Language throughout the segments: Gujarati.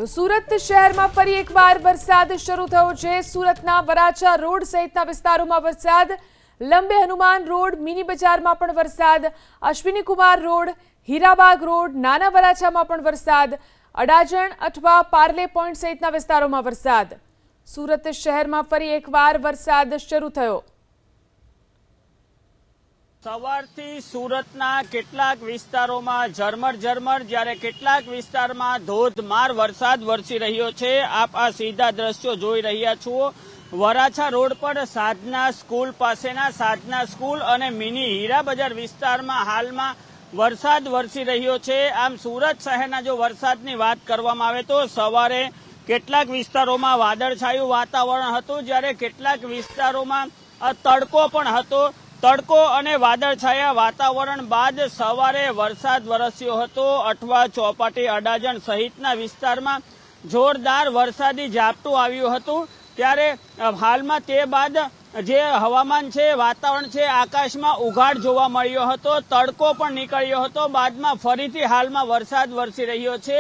તો સુરત શહેરમાં ફરી એકવાર વરસાદ શરૂ થયો છે। સુરતના વરાછા રોડ સહિતના વિસ્તારોમાં વરસાદ, લંબે હનુમાન રોડ, મિની બજારમાં પણ વરસાદ, અશ્વિની કુમાર રોડ, હીરાબાગ રોડ, નાના વરાછામાં પણ વરસાદ, અડાજણ અથવા પાર્લે પોઈન્ટ સહિતના વિસ્તારોમાં વરસાદ। સુરત શહેરમાં ફરી એકવાર વરસાદ શરૂ થયો। સવારથી સુરતના કેટલાક વિસ્તારોમાં ઝરમર જ્યારે કેટલાક વિસ્તારમાં ધોધમાર વરસાદ વરસી રહ્યો છે। આપ આ સીધા દ્રશ્યો જોઈ રહ્યા છો। વરાછા રોડ પર સાધના સ્કૂલ પાસેના સાધના સ્કૂલ અને મિની હીરા બજાર વિસ્તારમાં હાલમાં વરસાદ વરસી રહ્યો છે। આમ સુરત શહેરના જો વરસાદની વાત કરવામાં આવે તો સવારે કેટલાક વિસ્તારોમાં વાદળછાયું વાતાવરણ હતું, જ્યારે કેટલાક વિસ્તારોમાં તડકો પણ હતો। તડકો અને વાદળછાયા વાતાવરણ બાદ સવારે વરસાદ વરસ્યો હતો। અઠવા, ચોપાટી, અડાજણ સહિતના વિસ્તારમાં જોરદાર વરસાદી ઝાપટું આવ્યું હતું। ત્યારે હાલમાં તે બાદ જે હવામાન છે, વાતાવરણ છે, આકાશમાં ઉઘાડ જોવા મળ્યો હતો, તડકો પણ નીકળ્યો હતો। બાદમાં ફરીથી હાલમાં વરસાદ વરસી રહ્યો છે।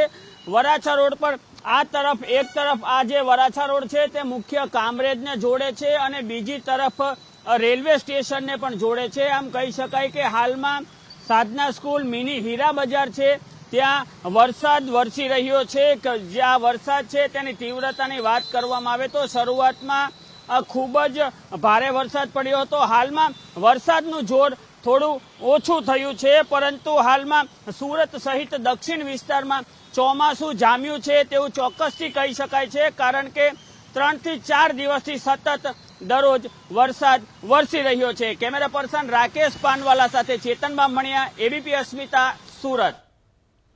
વરાછા રોડ પર એક તરફ આ જે વરાછા રોડ છે તે મુખ્ય કામરેજને જોડે છે અને બીજી તરફ રેલવે સ્ટેશનને પણ જોડે છે। આમ કહી શકાય કે હાલમાં સાધના સ્કૂલ, મિની હીરા બજાર છે ત્યાં વરસાદ વરસી રહ્યો છે। જ્યાં વરસાદ છે તેની તીવ્રતાની વાત કરવામાં આવે તો શરૂઆતમાં ખૂબ જ ભારે વરસાદ પડ્યો હતો। હાલમાં વરસાદનું જોર થોડું ઓછું થયું છે, પરંતુ હાલમાં સુરત સહિત દક્ષિણ વિસ્તારમાં ચોમાસું જામ્યું છે તેવું ચોક્કસથી કહી શકાય છે, કારણ કે 3 થી 4 દિવસથી સતત દરરોજ વરસાદ વરસી રહ્યો છે। કેમેરા પર્સન રાકેશ પાનવાલા સાથે ચેતન બામણિયા, એબીપી અસ્મિતા, સુરત।